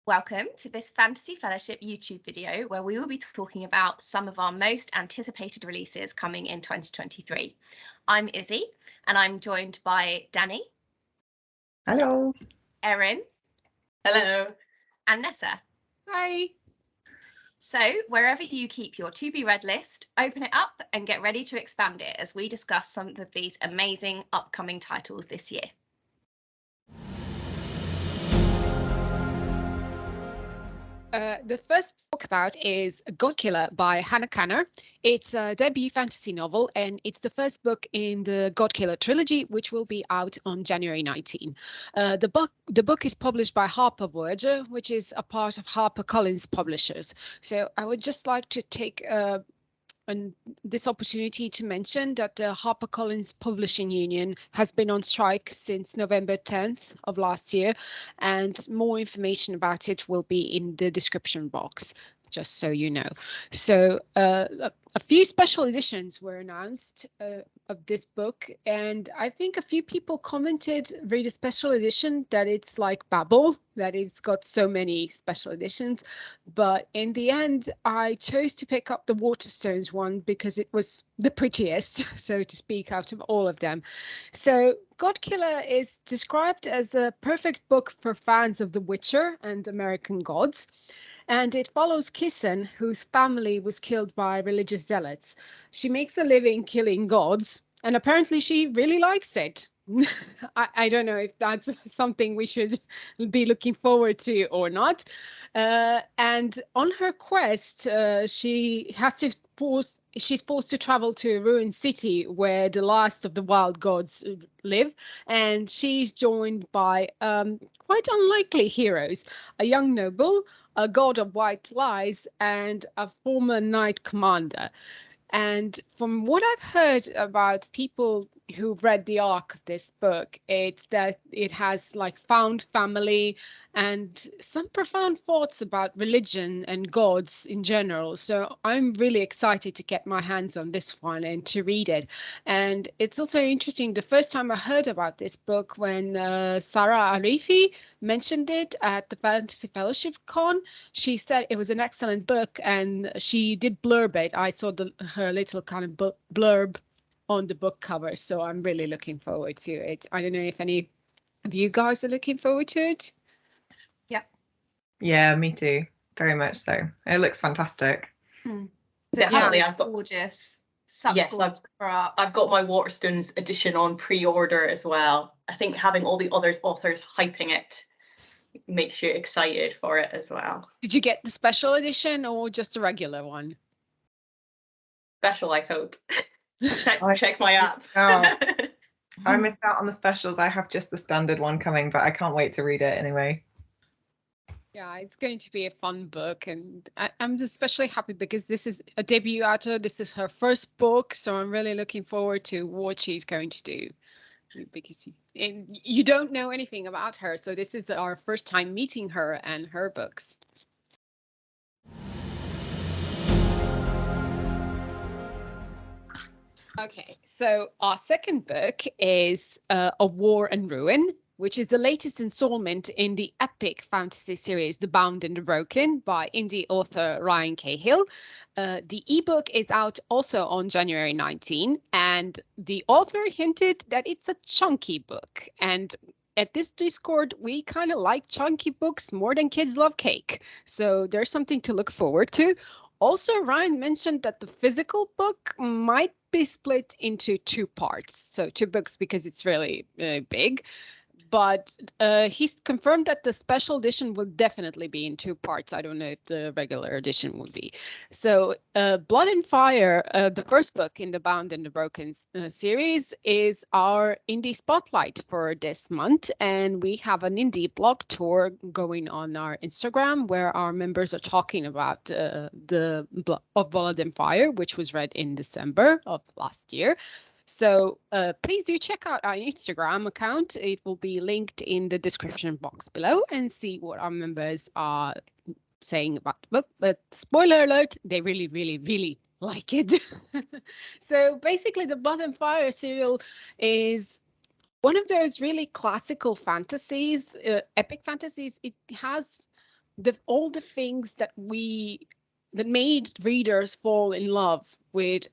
Welcome to this Fantasy Fellowship YouTube video where we will be talking about some of our most anticipated releases coming in 2023. I'm Izzie and I'm joined by Danny. Hello. Erin. Hello. And Nessa. Hi. So wherever you keep your to be read list, open it up and get ready to expand it as we discuss some of these amazing upcoming titles this year. The first book about is Godkiller by Hannah Kanner. It's a debut fantasy novel, and it's the first book in the Godkiller trilogy, which will be out on January 19. The book is published by Harper Voyager, which is a part of HarperCollins Publishers. So I would just like to take this opportunity to mention that the HarperCollins Publishing Union has been on strike since November 10th of last year, and more information about it will be in the description box, just so you know. So a few special editions were announced of this book, and I think a few people commented, read a special edition, that it's like Babel, that it's got so many special editions. But in the end, I chose to pick up the Waterstones one because it was the prettiest, so to speak, out of all of them. So Godkiller is described as a perfect book for fans of The Witcher and American Gods. And it follows Kissen, whose family was killed by religious zealots. She makes a living killing gods, and apparently she really likes it. I don't know if that's something we should be looking forward to or not. And on her quest, she's forced to travel to a ruined city where the last of the wild gods live, and she's joined by quite unlikely heroes, a young noble, a god of white lies, and a former knight commander. And from what I've heard about people who've read the arc of this book, it's that it has like found family and some profound thoughts about religion and gods in general. So I'm really excited to get my hands on this one and to read it. And it's also interesting, the first time I heard about this book when Saara El-Arifi mentioned it at the Fantasy Fellowship Con, she said it was an excellent book and she did blurb it. I saw her little kind of blurb on the book cover, so I'm really looking forward to it. I don't know if any of you guys are looking forward to it. Yeah, me too. Very much so. It looks fantastic. Definitely, I've got gorgeous. I've got my Waterstones edition on pre-order as well. I think having all the other authors hyping it makes you excited for it as well. Did you get the special edition or just a regular one? Special, I hope. check my app. I missed out on the specials. I have just the standard one coming, but I can't wait to read it anyway. Yeah, it's going to be a fun book, and I'm especially happy because this is a debut author. This is her first book, so I'm really looking forward to what she's going to do. Because you don't know anything about her, so this is our first time meeting her and her books. Okay, so our second book is A War and Ruin, which is the latest installment in the epic fantasy series The Bound and the Broken by indie author Ryan Cahill. The ebook is out also on January 19, and the author hinted that it's a chunky book. And at this Discord, we kind of like chunky books more than kids love cake. So there's something to look forward to. Also, Ryan mentioned that the physical book might be split into two parts. So two books because it's really big. But he's confirmed that the special edition will definitely be in two parts. I don't know if the regular edition will be. So Blood and Fire, the first book in the Bound and the Broken series, is our indie spotlight for this month. And we have an indie blog tour going on our Instagram where our members are talking about the Blood and Fire, which was read in December of last year. So please do check out our Instagram account. It will be linked in the description box below and see what our members are saying about the book. But spoiler alert, they really, really, really like it. So basically the Blood and Fire serial is one of those really classical fantasies, epic fantasies. It has all the things that made readers fall in love with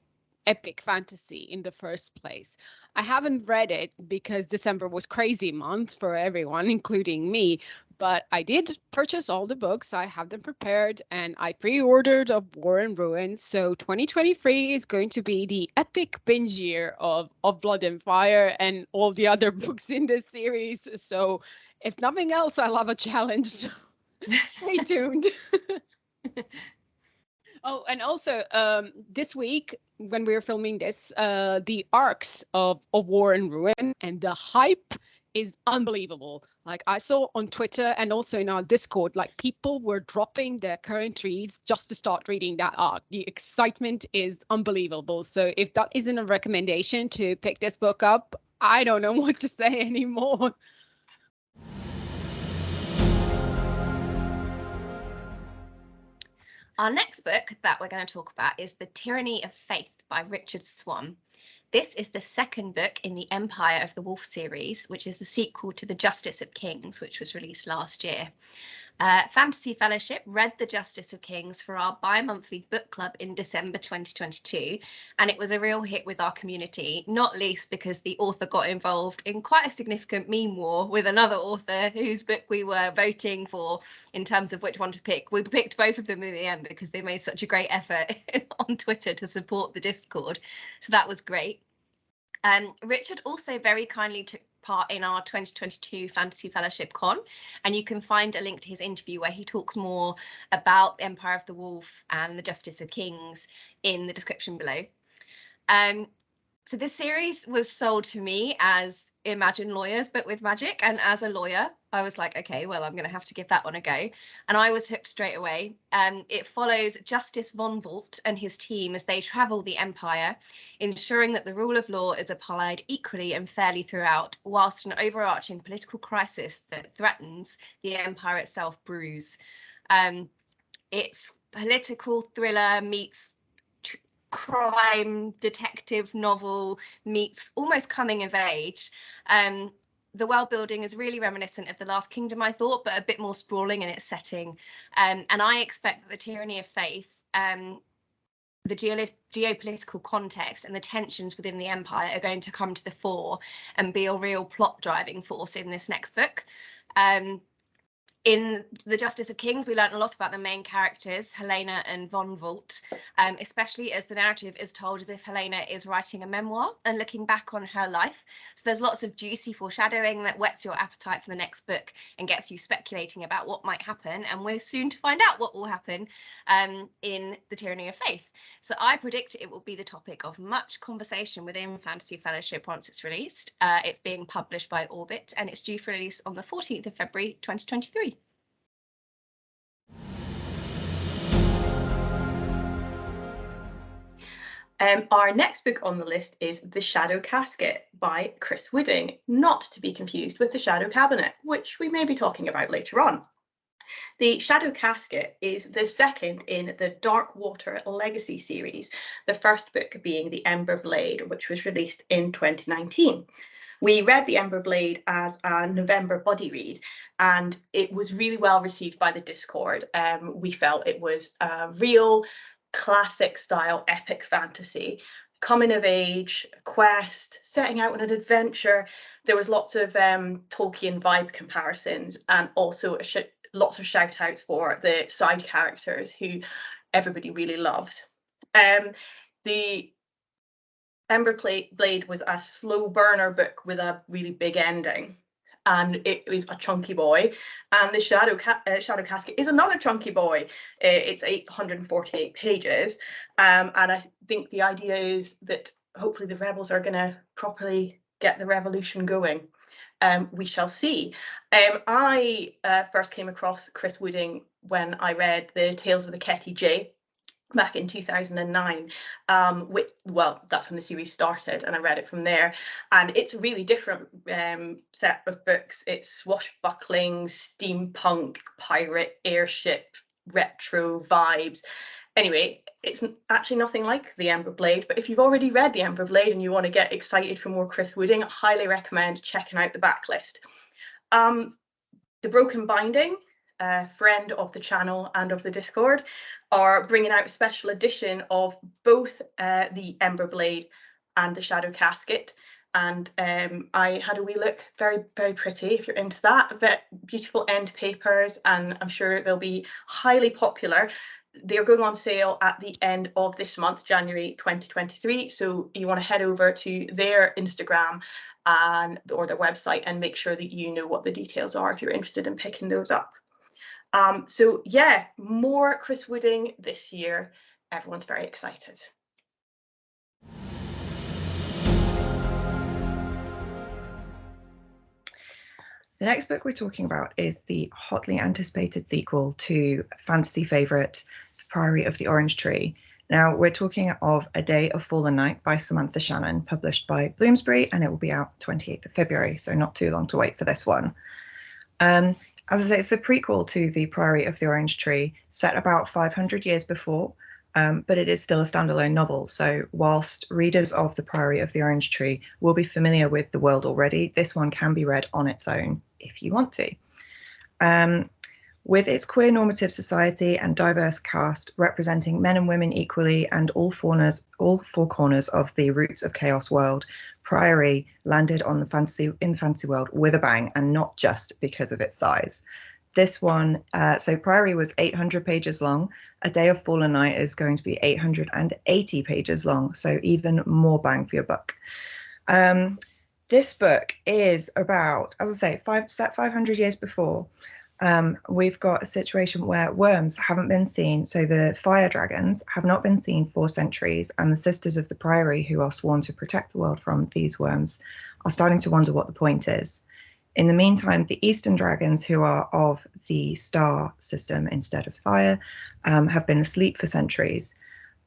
epic fantasy in the first place. I haven't read it because December was crazy month for everyone, including me, but I did purchase all the books. I have them prepared and I pre-ordered Of War and Ruin. So 2023 is going to be the epic binge year of Blood and Fire and all the other books in this series. So if nothing else, I love a challenge. So stay tuned. Oh, and also this week when we were filming this, the arcs of War and Ruin, and the hype is unbelievable. Like I saw on Twitter and also in our Discord, like people were dropping their current reads just to start reading that arc. The excitement is unbelievable. So if that isn't a recommendation to pick this book up, I don't know what to say anymore. Our next book that we're going to talk about is The Tyranny of Faith by Richard Swan. This is the second book in the Empire of the Wolf series, which is the sequel to The Justice of Kings, which was released last year. Fantasy Fellowship read The Justice of Kings for our bi-monthly book club in December 2022, and it was a real hit with our community, not least because the author got involved in quite a significant meme war with another author whose book we were voting for in terms of which one to pick. We picked both of them in the end because they made such a great effort on Twitter to support the Discord, so that was great. Richard also very kindly took part in our 2022 Fantasy Fellowship Con, and you can find a link to his interview where he talks more about Empire of the Wolf and the Justice of Kings in the description below. So this series was sold to me as Imagine Lawyers but with magic, and as a lawyer I was like, okay, well, I'm going to have to give that one a go, and I was hooked straight away. It follows Justice Von Volt and his team as they travel the Empire, ensuring that the rule of law is applied equally and fairly throughout, whilst an overarching political crisis that threatens the Empire itself brews. It's political thriller meets crime detective novel meets almost coming of age. The world building is really reminiscent of The Last Kingdom, I thought, but a bit more sprawling in its setting. And I expect that The Tyranny of Faith, the geopolitical context and the tensions within the Empire are going to come to the fore and be a real plot driving force in this next book. In The Justice of Kings, we learned a lot about the main characters, Helena and Von Volt, especially as the narrative is told as if Helena is writing a memoir and looking back on her life. So there's lots of juicy foreshadowing that whets your appetite for the next book and gets you speculating about what might happen. And we're soon to find out what will happen in The Tyranny of Faith. So I predict it will be the topic of much conversation within Fantasy Fellowship once it's released. It's being published by Orbit and it's due for release on the 14th of February 2023. Our next book on the list is The Shadow Casket by Chris Wooding, not to be confused with The Shadow Cabinet, which we may be talking about later on. The Shadow Casket is the second in the Dark Water Legacy series, the first book being The Ember Blade, which was released in 2019. We read The Ember Blade as a November buddy read, and it was really well received by the Discord. We felt it was a real classic style epic fantasy, coming of age, quest, setting out on an adventure. There was lots of Tolkien vibe comparisons, and also lots of shout outs for the side characters who everybody really loved. The Ember Blade was a slow burner book with a really big ending, and it was a chunky boy. And the Shadow Casket is another chunky boy. It's 848 pages, and I think the idea is that hopefully the rebels are going to properly get the revolution going. We shall see. I first came across Chris Wooding when I read the Tales of the Ketty J back in 2009. Well, that's when the series started, and I read it from there. And it's a really different set of books. It's swashbuckling, steampunk, pirate, airship, retro vibes. Anyway, it's actually nothing like The Ember Blade, but if you've already read The Ember Blade and you want to get excited for more Chris Wooding, I highly recommend checking out the backlist. The Broken Binding friend of the channel and of the Discord, are bringing out a special edition of both the Ember Blade and the Shadow Casket. And I had a wee look, very, very pretty if you're into that, but beautiful end papers, and I'm sure they'll be highly popular. They're going on sale at the end of this month, January 2023. So you want to head over to their Instagram or their website and make sure that you know what the details are if you're interested in picking those up. So yeah, more Chris Wooding this year. Everyone's very excited. The next book we're talking about is the hotly anticipated sequel to fantasy favourite, The Priory of the Orange Tree. Now, we're talking of A Day of Fallen Night by Samantha Shannon, published by Bloomsbury, and it will be out 28th of February, so not too long to wait for this one. As I say, it's the prequel to The Priory of the Orange Tree, set about 500 years before, but it is still a standalone novel. So whilst readers of The Priory of the Orange Tree will be familiar with the world already, this one can be read on its own if you want to. With its queer normative society and diverse cast representing men and women equally and all four corners of the Roots of Chaos world, Priory landed on the fantasy world with a bang, and not just because of its size. This one, so Priory was 800 pages long. A Day of Fallen Night is going to be 880 pages long, so even more bang for your buck. This book is about, as I say, set 500 years before. We've got a situation where worms haven't been seen, so the fire dragons have not been seen for centuries, and the sisters of the Priory, who are sworn to protect the world from these worms, are starting to wonder what the point is. In the meantime, the Eastern dragons, who are of the star system instead of fire, have been asleep for centuries.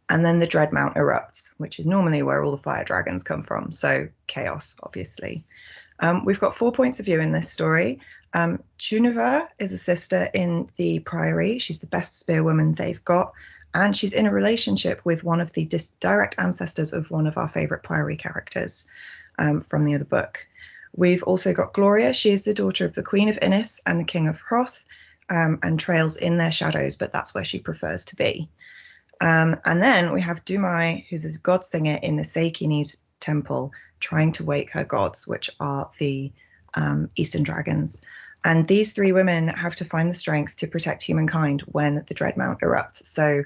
And then the Dreadmount erupts, which is normally where all the fire dragons come from. So chaos, obviously. We've got 4 points of view in this story. Juno is a sister in the Priory. She's the best spearwoman they've got. And she's in a relationship with one of the direct ancestors of one of our favourite Priory characters from the other book. We've also got Gloria. She is the daughter of the Queen of Innis and the King of Hroth, and trails in their shadows, but that's where she prefers to be. And then we have Dumai, who's this god singer in the Seikini's temple, trying to wake her gods, which are the Eastern dragons. And these three women have to find the strength to protect humankind when the Dreadmount erupts. So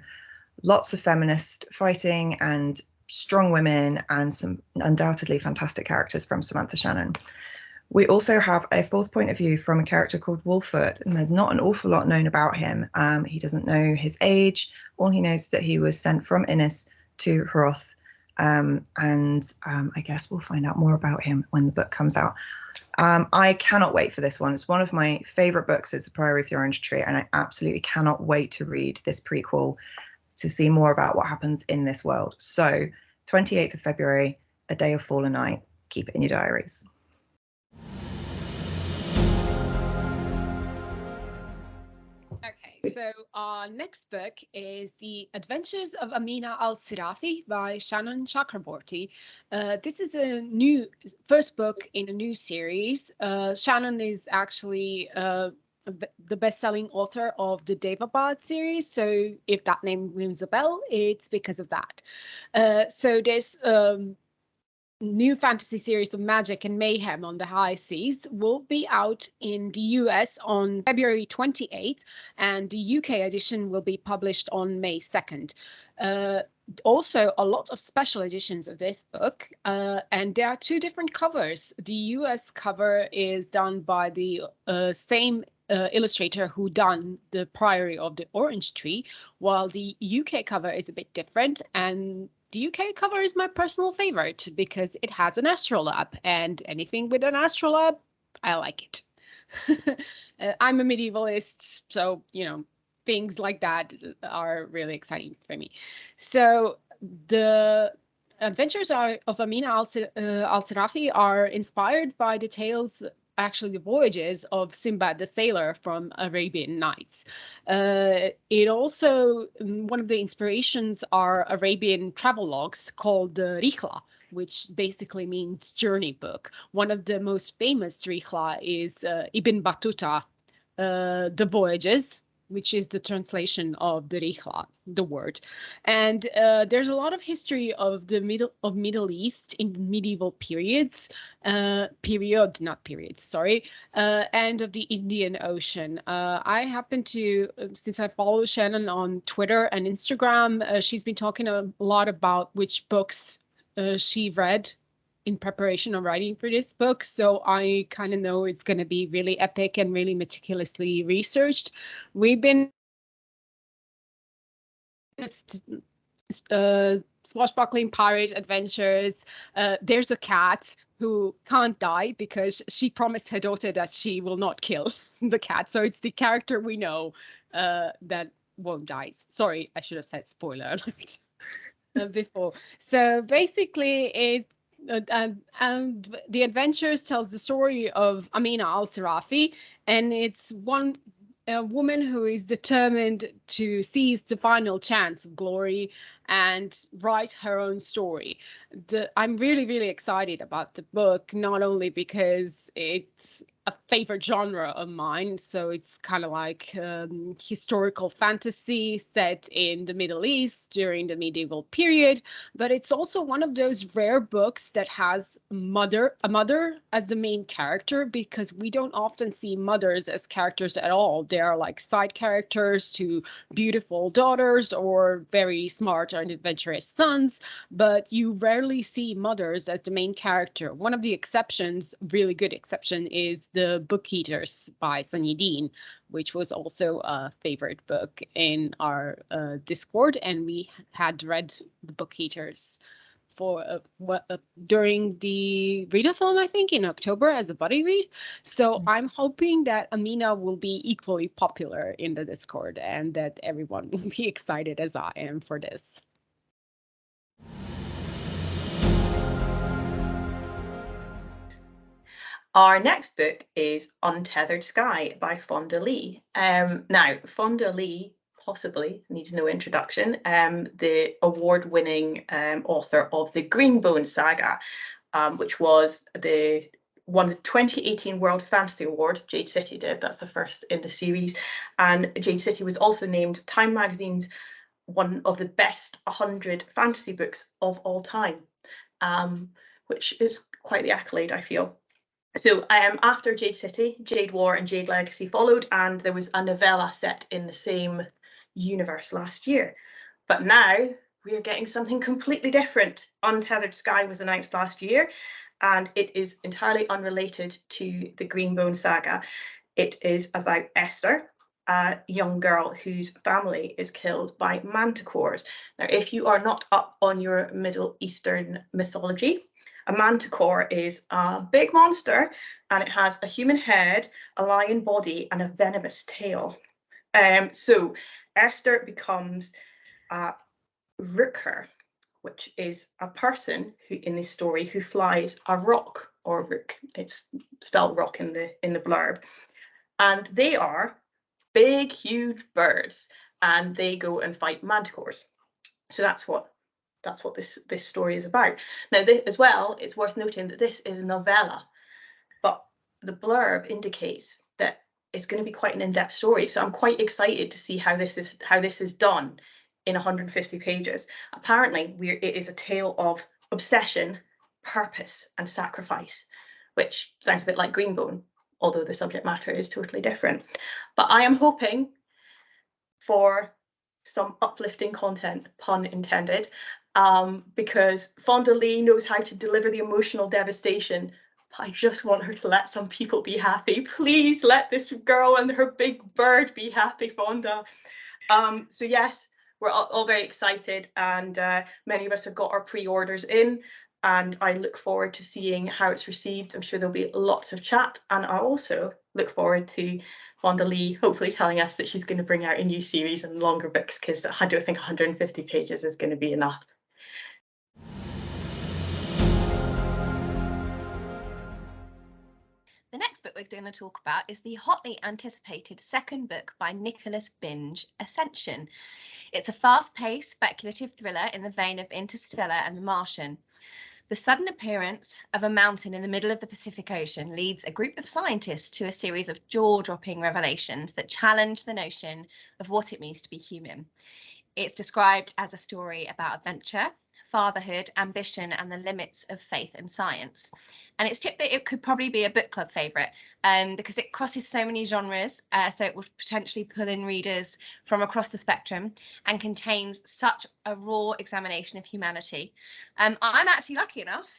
lots of feminist fighting and strong women, and some undoubtedly fantastic characters from Samantha Shannon. We also have a fourth point of view from a character called Wolfert, and there's not an awful lot known about him. He doesn't know his age. All he knows is that he was sent from Innis to Hroth, and I guess we'll find out more about him when the book comes out. I cannot wait for this one. It's one of my favourite books. It's The Priory of the Orange Tree, and I absolutely cannot wait to read this prequel to see more about what happens in this world. So 28th of February, A Day of Fallen Night. Keep it in your diaries. Okay, so our next book is The Adventures of Amina al-Sirafi by Shannon Chakraborty. This is a new first book in a new series. Shannon is actually the best-selling author of the Devabad series, so if that name rings a bell, it's because of that. So this new fantasy series of magic and mayhem on the high seas will be out in the US on February 28th, and the UK edition will be published on May 2nd. Also, a lot of special editions of this book, and there are two different covers. The US cover is done by the same illustrator who done The Priory of the Orange Tree, while the UK cover is a bit different, and the UK cover is my personal favorite because it has an astrolabe, and anything with an astrolabe, I like it. I'm a medievalist, so, you know, things like that are really exciting for me. So the Adventures of Amina al-Sirafi are inspired by the tales, actually the voyages of Sinbad the Sailor from Arabian Nights. It also, one of the inspirations are Arabian travelogues called the Rihla, which basically means journey book. One of the most famous Rihla is Ibn Battuta, the voyages, which is the translation of the Rihla, the word. And there's a lot of history of the Middle East in medieval periods, and of the Indian Ocean. I happen to, since I follow Shannon on Twitter and Instagram, she's been talking a lot about which books she read in preparation of writing for this book. So I kind of know it's going to be really epic and really meticulously researched. We've been swashbuckling pirate adventures. There's a cat who can't die because she promised her daughter that she will not kill the cat. So it's the character we know that won't die. Sorry, I should have said spoiler alert before. So basically it and the adventures tells the story of Amina al-Sirafi, and it's a woman who is determined to seize the final chance of glory and write her own story. I'm really, really excited about the book, not only because it's a favorite genre of mine, so it's kind of like historical fantasy set in the Middle East during the medieval period, but it's also one of those rare books that has a mother as the main character, because we don't often see mothers as characters at all. They are like side characters to beautiful daughters or very smart and adventurous sons, but you rarely see mothers as the main character. One of the exceptions, really good exception, is The Book Eaters by Sunny Dean, which was also a favorite book in our Discord, and we had read The Book Eaters for during the readathon, I think, in October as a buddy read. So I'm hoping that Amina will be equally popular in the Discord and that everyone will be excited as I am for this. Our next book is Untethered Sky by Fonda Lee. Now, Fonda Lee possibly needs no introduction, the award-winning author of the Greenbone saga, which was won the 2018 World Fantasy Award. Jade City did. That's the first in the series. And Jade City was also named Time Magazine's one of the best 100 fantasy books of all time, which is quite the accolade, I feel. So after Jade City, Jade War and Jade Legacy followed, and there was a novella set in the same universe last year. But now we are getting something completely different. Untethered Sky was announced last year, and it is entirely unrelated to the Greenbone saga. It is about Esther, a young girl whose family is killed by manticores. Now, if you are not up on your Middle Eastern mythology, a manticore is a big monster, and it has a human head, a lion body, and a venomous tail. So Esther becomes a rooker, which is a person who, in this story, who flies a rock, or rook. It's spelled rock in the blurb, and they are big, huge birds, and they go and fight manticores. So that's what this story is about. Now, as well, it's worth noting that this is a novella, but the blurb indicates that it's going to be quite an in-depth story. So I'm quite excited to see how this is done in 150 pages. Apparently, it is a tale of obsession, purpose, and sacrifice, which sounds a bit like Greenbone, although the subject matter is totally different. But I am hoping for some uplifting content, pun intended, because Fonda Lee knows how to deliver the emotional devastation. But I just want her to let some people be happy. Please let this girl and her big bird be happy, Fonda. So yes, we're all very excited, and many of us have got our pre-orders in, and I look forward to seeing how it's received. I'm sure there'll be lots of chat, and I also look forward to Fonda Lee hopefully telling us that she's going to bring out a new series and longer books, because I do think 150 pages is going to be enough. The next book we're going to talk about is the hotly anticipated second book by Nicholas Binge, Ascension. It's a fast-paced speculative thriller in the vein of Interstellar and The Martian. The sudden appearance of a mountain in the middle of the Pacific Ocean leads a group of scientists to a series of jaw-dropping revelations that challenge the notion of what it means to be human. It's described as a story about adventure, fatherhood, ambition, and the limits of faith and science. And it's tipped that it could probably be a book club favourite because it crosses so many genres, so it will potentially pull in readers from across the spectrum and contains such a raw examination of humanity. I'm actually lucky enough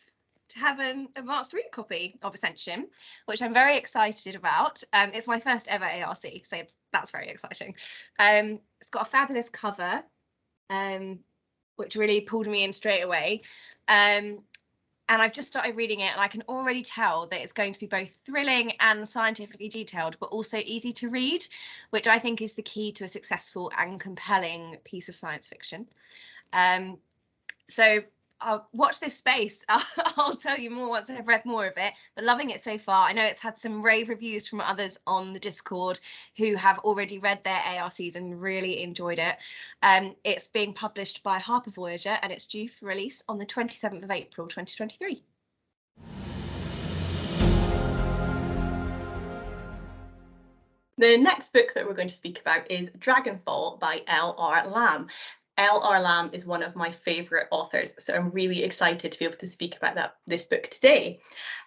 to have an advanced reader copy of Ascension, which I'm very excited about. It's my first ever ARC, so that's very exciting. It's got a fabulous cover, which really pulled me in straight away. And I've just started reading it, and I can already tell that it's going to be both thrilling and scientifically detailed, but also easy to read, which I think is the key to a successful and compelling piece of science fiction. So I'll watch this space. I'll tell you more once I've read more of it, but loving it so far. I know it's had some rave reviews from others on the Discord who have already read their ARCs and really enjoyed it. It's being published by Harper Voyager, and it's due for release on the 27th of April 2023. The next book that we're going to speak about is Dragonfall by L.R. Lamb. L.R. Lamb is one of my favourite authors, so I'm really excited to be able to speak about this book today.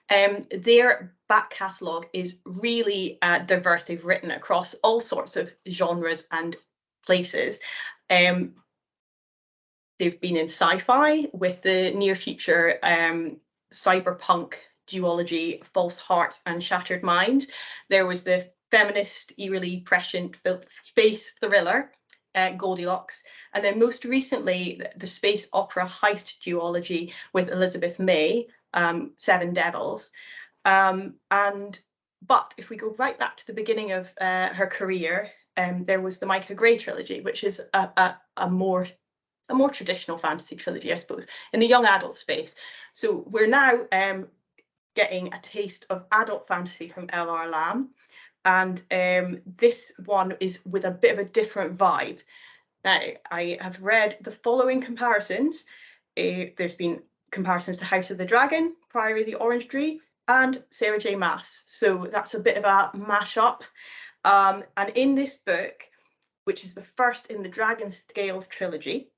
Their back catalogue is really diverse. They've written across all sorts of genres and places. They've been in sci-fi with the near future cyberpunk duology False Heart and Shattered Mind. There was the feminist, eerily prescient space thriller Goldilocks, and then most recently the space opera heist duology with Elizabeth May, Seven Devils. But if we go right back to the beginning of her career, there was the Micah Gray trilogy, which is a more traditional fantasy trilogy, I suppose, in the young adult space. So we're now getting a taste of adult fantasy from L.R. Lamb. And this one is with a bit of a different vibe. Now, I have read the following comparisons. There's been comparisons to House of the Dragon, Priory of the Orange Tree, and Sarah J. Maas. So that's a bit of a mashup. And in this book, which is the first in the Dragon Scales trilogy,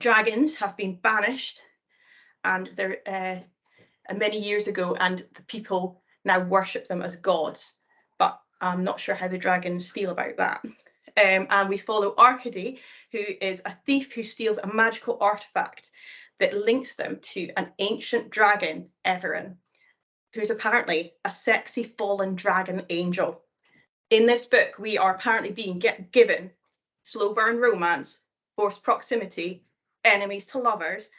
dragons have been banished, and they're many years ago, and the people now worship them as gods. But I'm not sure how the dragons feel about that. And we follow Arcady, who is a thief who steals a magical artifact that links them to an ancient dragon, Erin, who's apparently a sexy fallen dragon angel. In this book, we are apparently being given slow burn romance, forced proximity, enemies to lovers,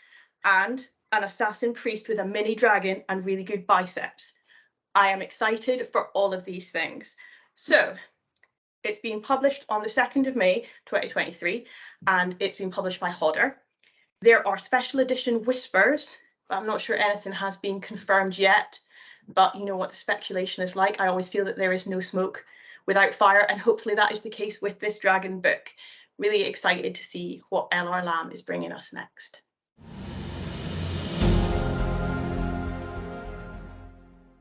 and an assassin priest with a mini dragon and really good biceps. I am excited for all of these things. So it's being published on the 2nd of May 2023, and it's been published by Hodder. There are special edition whispers, but I'm not sure anything has been confirmed yet. But you know what the speculation is like. I always feel that there is no smoke without fire, and hopefully that is the case with this dragon book. Really excited to see what L.R. Lamb is bringing us next.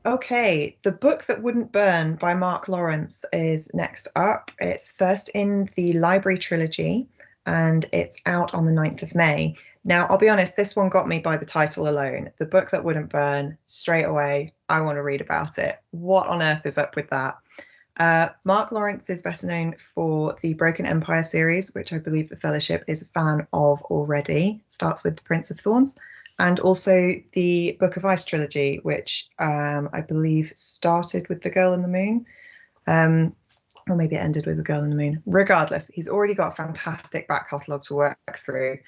Okay, The Book That Wouldn't Burn by Mark Lawrence is next up. It's first in the Library trilogy, and it's out on the 9th of May. Now, I'll be honest, this one got me by the title alone. The Book That Wouldn't Burn, straight away, I want to read about it. What on earth is up with that? Mark Lawrence is better known for the Broken Empire series, which I believe the Fellowship is a fan of already. Starts with The Prince of Thorns. And also the Book of Ice trilogy, which I believe started with The Girl in the Moon. Or maybe it ended with The Girl in the Moon. Regardless, he's already got a fantastic back catalogue to work through.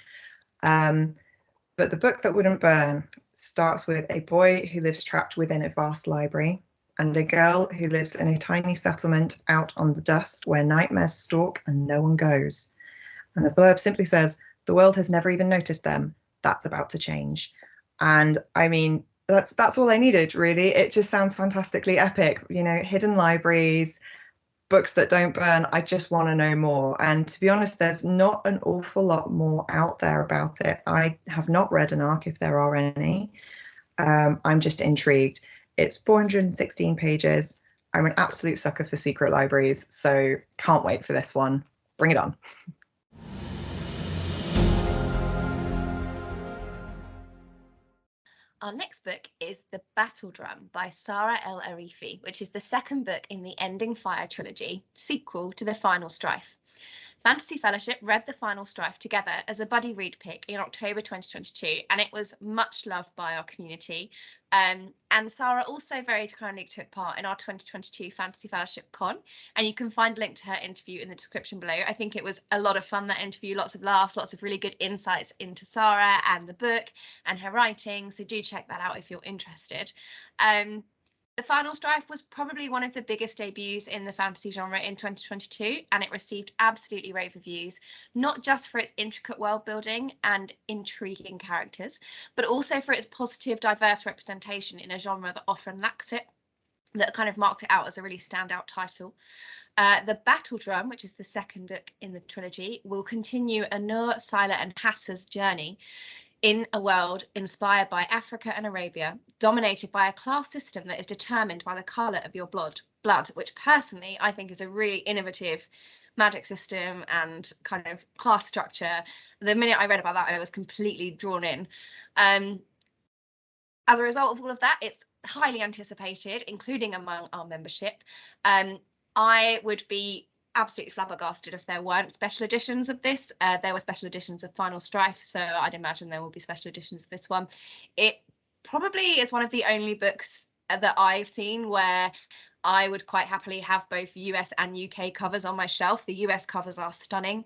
But The Book That Wouldn't Burn starts with a boy who lives trapped within a vast library and a girl who lives in a tiny settlement out on the dust where nightmares stalk and no one goes. And the blurb simply says, the world has never even noticed them. That's about to change. And I mean, that's all I needed, really. It just sounds fantastically epic. You know, hidden libraries, books that don't burn. I just want to know more. And to be honest, there's not an awful lot more out there about it. I have not read an arc, if there are any. I'm just intrigued. It's 416 pages. I'm an absolute sucker for secret libraries, so can't wait for this one. Bring it on. Our next book is The Battle Drum by Saara El-Arifi, which is the second book in the Ending Fire trilogy, sequel to The Final Strife. Fantasy Fellowship read The Final Strife together as a buddy read pick in October 2022, and it was much loved by our community. And Saara also very kindly took part in our 2022 Fantasy Fellowship Con, and you can find a link to her interview in the description below. I think it was a lot of fun, that interview, lots of laughs, lots of really good insights into Saara and the book and her writing, so do check that out if you're interested. The Final Strife was probably one of the biggest debuts in the fantasy genre in 2022, and it received absolutely rave reviews, not just for its intricate world building and intriguing characters, but also for its positive, diverse representation in a genre that often lacks it, that kind of marks it out as a really standout title. The Battle Drum, which is the second book in the trilogy, will continue Anur, Sila and Hassa's journey in a world inspired by Africa and Arabia, dominated by a class system that is determined by the colour of your blood, which personally I think is a really innovative magic system and kind of class structure. The minute I read about that, I was completely drawn in. As a result of all of that, it's highly anticipated, including among our membership. I would be absolutely flabbergasted if there weren't special editions of this. There were special editions of Final Strife, so I'd imagine there will be special editions of this one. It probably is one of the only books that I've seen where I would quite happily have both US and UK covers on my shelf. The US covers are stunning,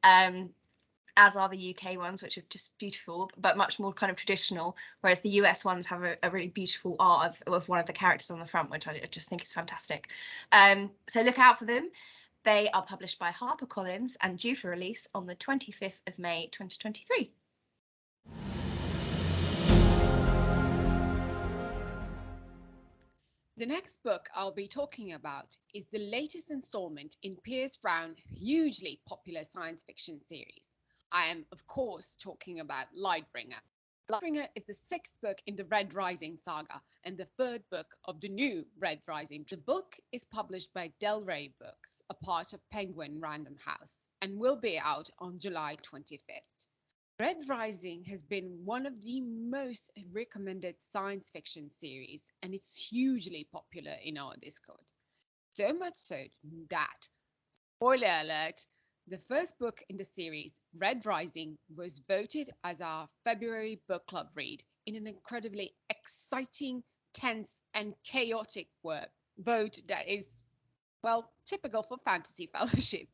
as are the UK ones, which are just beautiful, but much more kind of traditional, whereas the US ones have a really beautiful art of one of the characters on the front, which I just think is fantastic. So look out for them. They are published by HarperCollins and due for release on the 25th of May 2023. The next book I'll be talking about is the latest installment in Pierce Brown's hugely popular science fiction series. I am, of course, talking about Lightbringer. Lightbringer is the sixth book in the Red Rising saga and the third book of the new Red Rising. The book is published by Del Rey Books, a part of Penguin Random House, and will be out on July 25th. Red Rising has been one of the most recommended science fiction series, and it's hugely popular in our Discord. So much so that, spoiler alert, the first book in the series, Red Rising, was voted as our February book club read in an incredibly exciting, tense, and chaotic vote that is, well, typical for Fantasy Fellowship.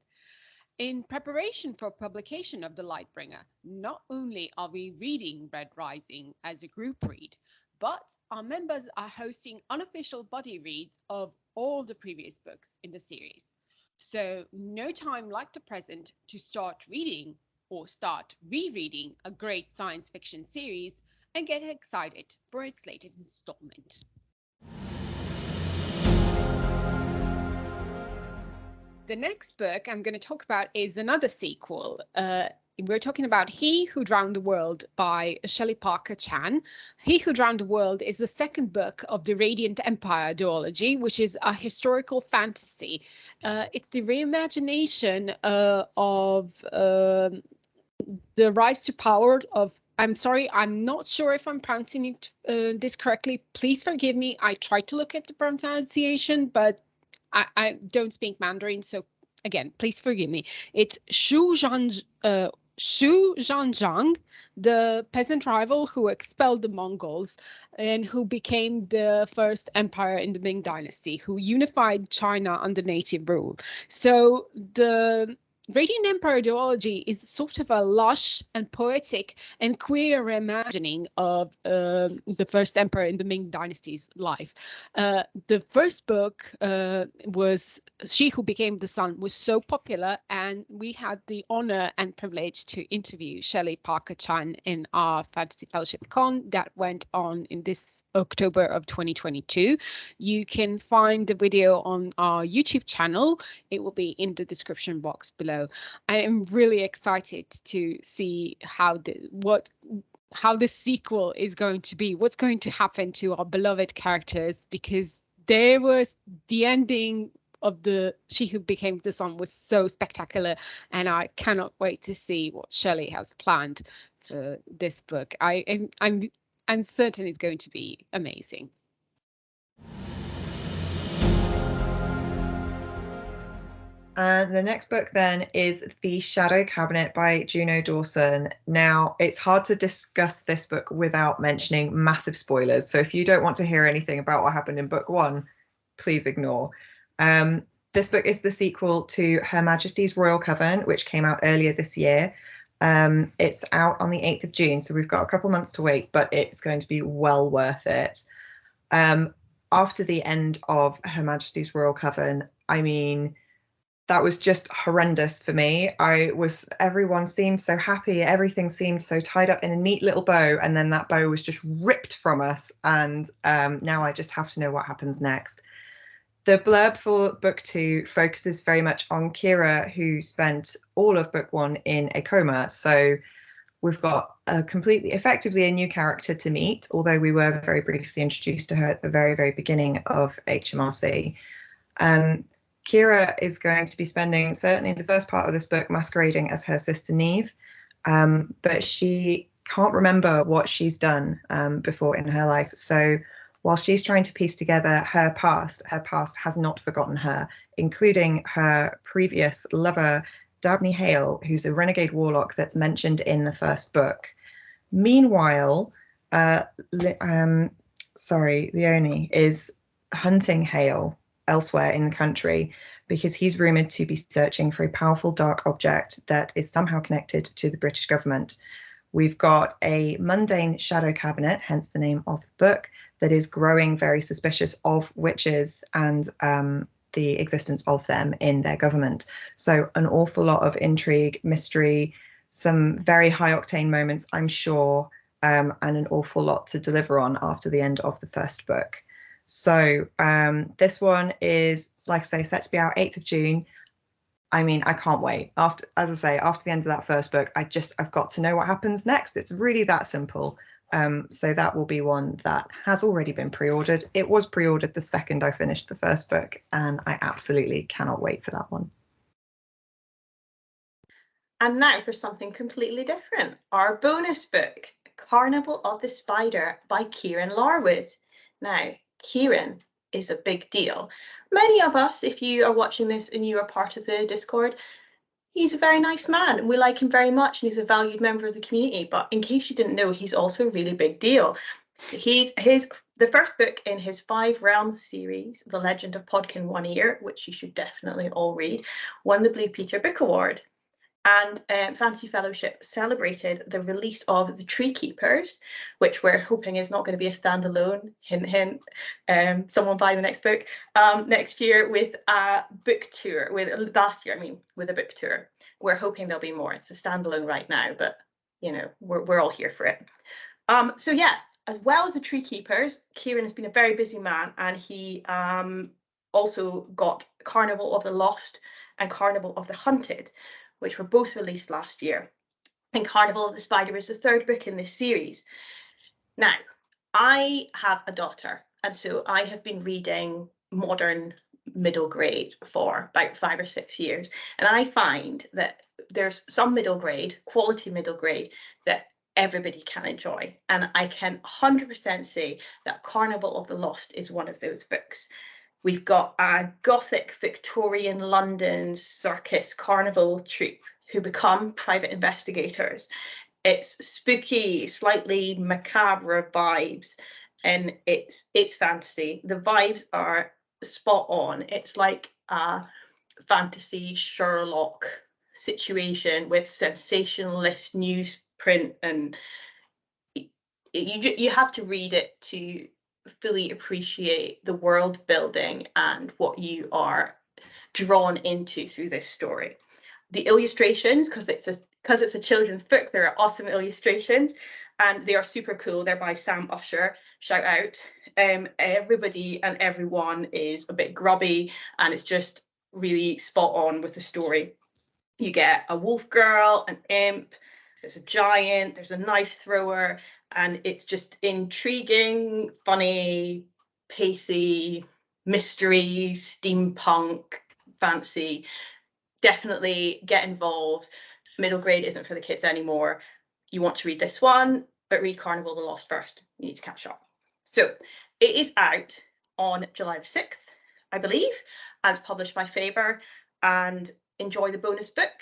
In preparation for publication of The Lightbringer, not only are we reading Red Rising as a group read, but our members are hosting unofficial buddy reads of all the previous books in the series. So no time like the present to start reading or start rereading a great science fiction series and get excited for its latest installment. The next book I'm going to talk about is another sequel. We're talking about He Who Drowned the World by Shelley Parker-Chan. He Who Drowned the World is the second book of the Radiant Empire duology, which is a historical fantasy. It's the reimagination of the rise to power of, I'm sorry, I'm not sure if I'm pronouncing it this correctly. Please forgive me. I tried to look at the pronunciation, but I don't speak Mandarin, so again, please forgive me. It's Xu Zhanzhang, the peasant rival who expelled the Mongols and who became the first empire in the Ming Dynasty, who unified China under native rule. So the Radiant Empire duology is sort of a lush and poetic and queer reimagining of the first emperor in the Ming Dynasty's life. The first book was She Who Became the Sun, was so popular, and we had the honor and privilege to interview Shelley Parker-Chan in our Fantasy Fellowship Con that went on in this October of 2022. You can find the video on our YouTube channel. It will be in the description box below. I am really excited to see how the sequel is going to be, what's going to happen to our beloved characters, because there was the ending of the She Who Became the Sun was so spectacular, and I cannot wait to see what Shelley has planned for this book. I'm certain it's going to be amazing. The next book then is The Shadow Cabinet by Juno Dawson. Now, it's hard to discuss this book without mentioning massive spoilers. So if you don't want to hear anything about what happened in book one, please ignore. This book is the sequel to Her Majesty's Royal Coven, which came out earlier this year. It's out on the 8th of June, so we've got a couple months to wait, but it's going to be well worth it. After the end of Her Majesty's Royal Coven, I mean, that was just horrendous for me. Everyone seemed so happy. Everything seemed so tied up in a neat little bow. And then that bow was just ripped from us. And now I just have to know what happens next. The blurb for book two focuses very much on Kira, who spent all of book one in a coma. So we've got effectively a new character to meet, although we were very briefly introduced to her at the very, very beginning of HMRC. Kira is going to be spending certainly the first part of this book masquerading as her sister Neve, but she can't remember what she's done before in her life. So while she's trying to piece together her past has not forgotten her, including her previous lover, Dabney Hale, who's a renegade warlock that's mentioned in the first book. Meanwhile, Leone is hunting Hale elsewhere in the country because he's rumoured to be searching for a powerful dark object that is somehow connected to the British government. We've got a mundane shadow cabinet, hence the name of the book, that is growing very suspicious of witches and the existence of them in their government. So an awful lot of intrigue, mystery, some very high octane moments, I'm sure, and an awful lot to deliver on after the end of the first book. So this one is, like I say, set to be out 8th of June. I mean, I can't wait. After the end of that first book, I've got to know what happens next. It's really that simple. So that will be one that has already been pre-ordered. It was pre-ordered the second I finished the first book, and I absolutely cannot wait for that one. And now for something completely different. Our bonus book, Carnival of the Spider by Kieran Larwood. Now, Kieran is a big deal. Many of us, if you are watching this and you are part of the Discord, he's a very nice man and we like him very much and he's a valued member of the community. But in case you didn't know, he's also a really big deal. The first book in his 5 Realms series, The Legend of Podkin One Ear, which you should definitely all read, won the Blue Peter Book Award. And Fantasy Fellowship celebrated the release of The Tree Keepers, which we're hoping is not going to be a standalone, hint, hint, someone buy the next book, next year with a book tour, with a book tour. We're hoping there'll be more. It's a standalone right now, but, you know, we're all here for it. So yeah, as well as The Tree Keepers, Kieran has been a very busy man, and he also got Carnival of the Lost and Carnival of the Hunted, which were both released last year. And Carnival of the Spider is the 3rd book in this series. Now, I have a daughter, and so I have been reading modern middle grade for about 5 or 6 years. And I find that there's some middle grade, quality middle grade, that everybody can enjoy. And I can 100% say that Carnival of the Lost is one of those books. We've got a gothic Victorian London circus carnival troupe who become private investigators. It's spooky, slightly macabre vibes, and it's fantasy. The vibes are spot on. It's like a fantasy Sherlock situation with sensationalist newsprint, and you have to read it to fully appreciate the world building and what you are drawn into through this story. The illustrations, because it's a children's book, there are awesome illustrations, and they are super cool. They're by Sam Usher, shout out. Everybody and everyone is a bit grubby, and it's just really spot on with the story. You get a wolf girl, an imp, there's a giant, there's a knife thrower, and it's just intriguing, funny, pacey, mystery, steampunk, fantasy. Definitely get involved. Middle grade isn't for the kids anymore. You want to read this one, but read Carnival the Lost first. You need to catch up. So it is out on July the 6th, I believe, as published by Faber, and enjoy the bonus book.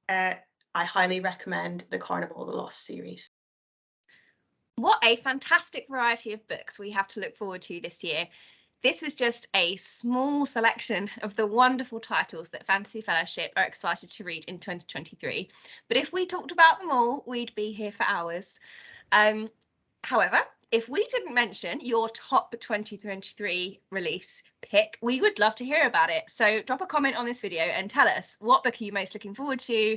I highly recommend the Carnival the Lost series. What a fantastic variety of books we have to look forward to this year. This is just a small selection of the wonderful titles that Fantasy Fellowship are excited to read in 2023. But if we talked about them all, we'd be here for hours. However, if we didn't mention your top 2023 release pick, we would love to hear about it. So drop a comment on this video and tell us, what book are you most looking forward to?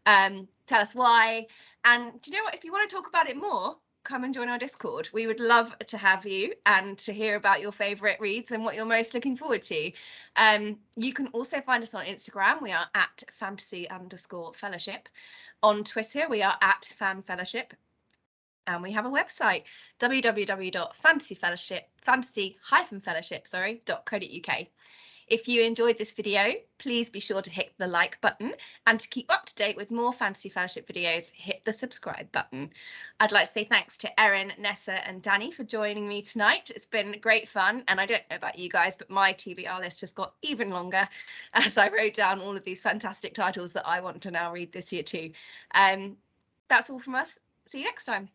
Tell us why. And do you know what? If you want to talk about it more, come and join our Discord. We would love to have you and to hear about your favourite reads and what you're most looking forward to. You can also find us on Instagram. We are at fantasy_fellowship. On Twitter, we are at fanfellowship. And we have a website, www.fantasy-fellowship.co.uk. If you enjoyed this video, please be sure to hit the like button, and to keep up to date with more Fantasy Fellowship videos, hit the subscribe button. I'd like to say thanks to Erin, Nessa and Danny for joining me tonight. It's been great fun, and I don't know about you guys, but my TBR list has got even longer as I wrote down all of these fantastic titles that I want to now read this year too. That's all from us. See you next time.